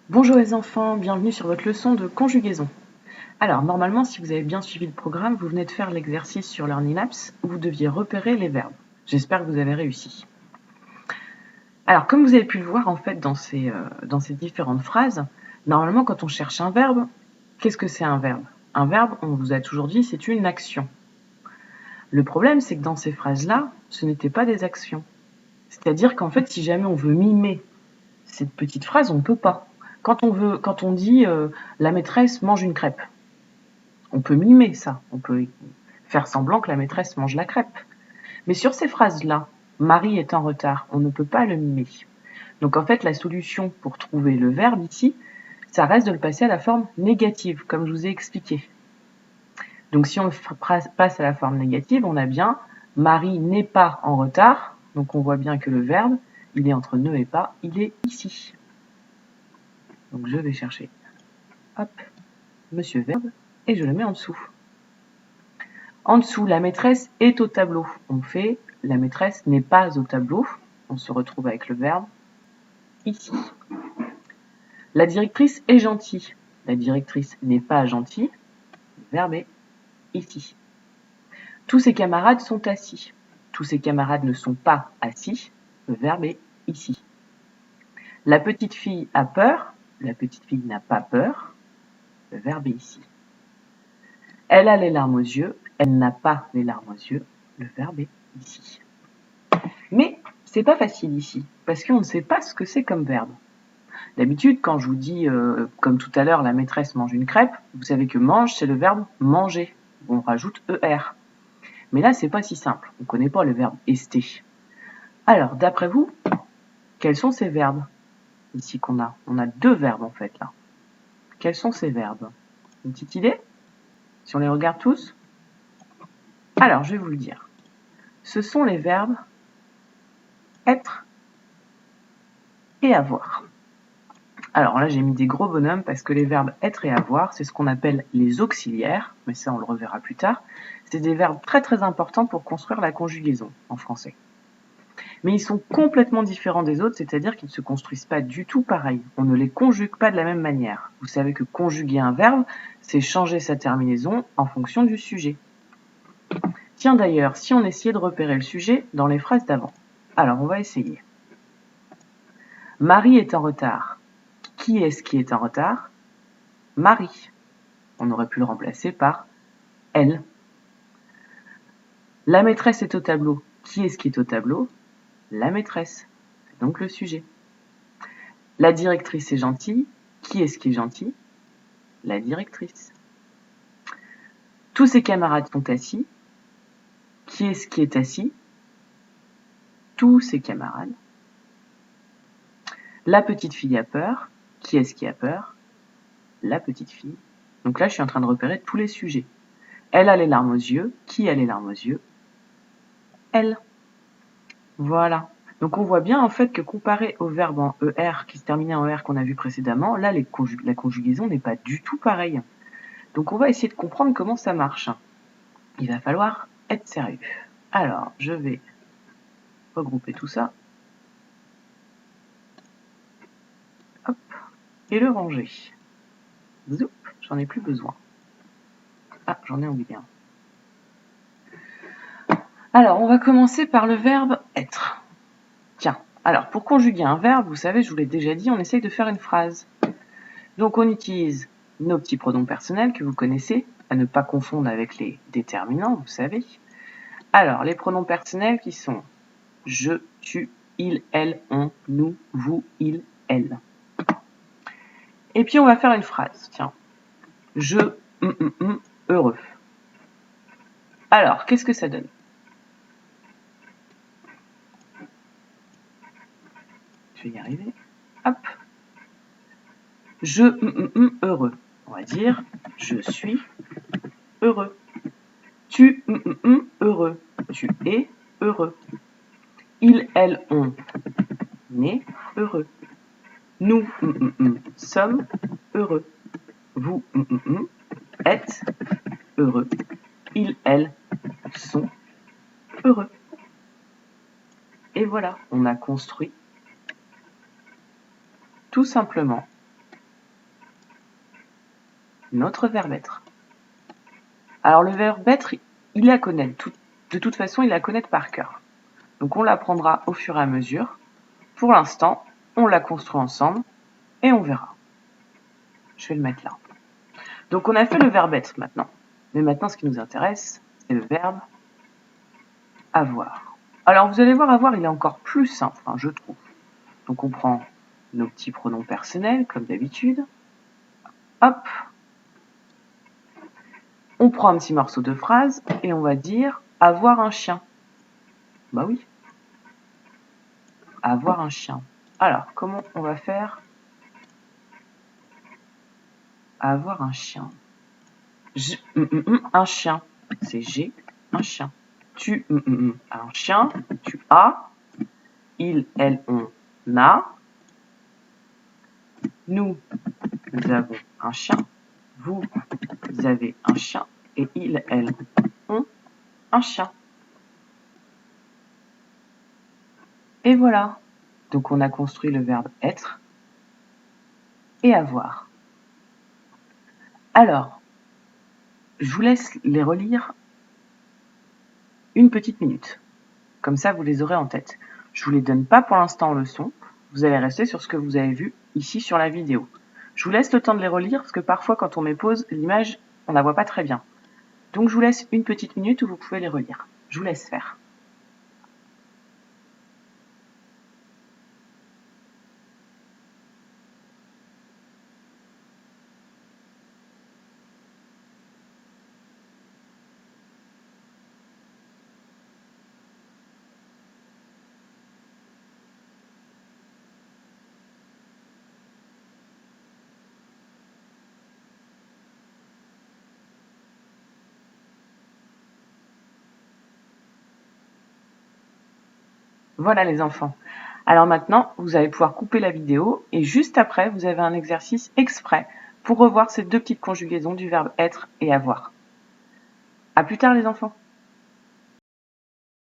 Bonjour les enfants, bienvenue sur votre leçon de conjugaison. Alors normalement, si vous avez bien suivi le programme, vous venez de faire l'exercice sur Learning Apps où vous deviez repérer les verbes. J'espère que vous avez réussi. Alors comme vous avez pu le voir en fait dans ces différentes phrases, normalement quand on cherche un verbe, qu'est-ce que c'est un verbe? Un verbe, on vous a toujours dit, c'est une action. Le problème, c'est que dans ces phrases-là, ce n'étaient pas des actions. C'est-à-dire qu'en fait, si jamais on veut mimer cette petite phrase, on ne peut pas. Quand on dit la maîtresse mange une crêpe, on peut mimer ça, on peut faire semblant que la maîtresse mange la crêpe. Mais sur ces phrases-là, Marie est en retard, on ne peut pas le mimer. Donc en fait, la solution pour trouver le verbe ici, ça reste de le passer à la forme négative, comme je vous ai expliqué. Donc si on passe à la forme négative, on a bien Marie n'est pas en retard. Donc on voit bien que le verbe, il est entre ne et pas, il est ici. Donc je vais chercher, hop, monsieur verbe, et je le mets en dessous. En dessous, la maîtresse est au tableau. On fait la maîtresse n'est pas au tableau. On se retrouve avec le verbe ici. La directrice est gentille. La directrice n'est pas gentille. Le verbe est ici. Tous ses camarades sont assis. Tous ses camarades ne sont pas assis. Le verbe est ici. La petite fille a peur. La petite fille n'a pas peur. Le verbe est ici. Elle a les larmes aux yeux. Elle n'a pas les larmes aux yeux. Le verbe est ici. Mais c'est pas facile ici, parce qu'on ne sait pas ce que c'est comme verbe. D'habitude, quand je vous dis, comme tout à l'heure, la maîtresse mange une crêpe, vous savez que mange, c'est le verbe manger. On rajoute ER. Mais là, c'est pas si simple. On ne connaît pas le verbe ester. Alors, d'après vous, quels sont ces verbes ici qu'on a? On a deux verbes en fait là. Quels sont ces verbes? Une petite idée? Si on les regarde tous? Alors, je vais vous le dire. Ce sont les verbes être et avoir. Alors là, j'ai mis des gros bonhommes parce que les verbes être et avoir, c'est ce qu'on appelle les auxiliaires, mais ça on le reverra plus tard. C'est des verbes très très importants pour construire la conjugaison en français. Mais ils sont complètement différents des autres, c'est-à-dire qu'ils ne se construisent pas du tout pareil. On ne les conjugue pas de la même manière. Vous savez que conjuguer un verbe, c'est changer sa terminaison en fonction du sujet. Tiens d'ailleurs, si on essayait de repérer le sujet dans les phrases d'avant. Alors on va essayer. Marie est en retard. Qui est-ce qui est en retard? Marie. On aurait pu le remplacer par elle. La maîtresse est au tableau. Qui est-ce qui est au tableau? La maîtresse. C'est donc le sujet. La directrice est gentille. Qui est-ce qui est gentil? La directrice. Tous ses camarades sont assis. Qui est-ce qui est assis? Tous ses camarades. La petite fille a peur. Qui est-ce qui a peur? La petite fille. Donc là, je suis en train de repérer tous les sujets. Elle a les larmes aux yeux. Qui a les larmes aux yeux? Elle. Voilà. Donc on voit bien en fait que comparé au verbe en ER qui se terminait en ER qu'on a vu précédemment, là la conjugaison n'est pas du tout pareille. Donc on va essayer de comprendre comment ça marche. Il va falloir être sérieux. Alors, je vais regrouper tout ça. Hop. Et le ranger. Zoup, j'en ai plus besoin. Ah, j'en ai oublié un. Alors, on va commencer par le verbe être. Tiens, alors pour conjuguer un verbe, vous savez, je vous l'ai déjà dit, on essaye de faire une phrase. Donc on utilise nos petits pronoms personnels que vous connaissez, à ne pas confondre avec les déterminants, vous savez. Alors, les pronoms personnels qui sont je, tu, il, elle, on, nous, vous, il, elle. Et puis on va faire une phrase, tiens. Je, heureux. Alors, qu'est-ce que ça donne? Je vais y arriver. Hop. Je, heureux. On va dire, je suis heureux. Tu, heureux. Tu es heureux. Il, elle, on est heureux. Nous, sommes heureux. Vous, êtes heureux. Ils, elles, sont heureux. Et voilà, on a construit tout simplement notre verbe être. Alors le verbe être, il est à connaître. De toute façon, il est à connaître par cœur. Donc on l'apprendra au fur et à mesure. Pour l'instant, on la construit ensemble et on verra. Je vais le mettre là. Donc on a fait le verbe être maintenant. Mais maintenant, ce qui nous intéresse, c'est le verbe avoir. Alors vous allez voir, avoir, il est encore plus simple, hein, je trouve. Donc on prend nos petits pronoms personnels, comme d'habitude. Hop. On prend un petit morceau de phrase et on va dire avoir un chien. Bah oui. Avoir un chien. Alors, comment on va faire avoir un chien? Un chien. C'est j'ai un chien. Tu un chien. Tu as. Il, elle, on a. Nous avons un chien. Vous avez un chien. Et il, elle, ont un chien. Et voilà. Donc on a construit le verbe être et avoir. Alors, je vous laisse les relire une petite minute. Comme ça, vous les aurez en tête. Je ne vous les donne pas pour l'instant en leçon. Vous allez rester sur ce que vous avez vu ici sur la vidéo. Je vous laisse le temps de les relire parce que parfois, quand on met pause, l'image, on ne la voit pas très bien. Donc, je vous laisse une petite minute où vous pouvez les relire. Je vous laisse faire. Voilà les enfants. Alors maintenant, vous allez pouvoir couper la vidéo et juste après, vous avez un exercice exprès pour revoir ces deux petites conjugaisons du verbe être et avoir. À plus tard les enfants.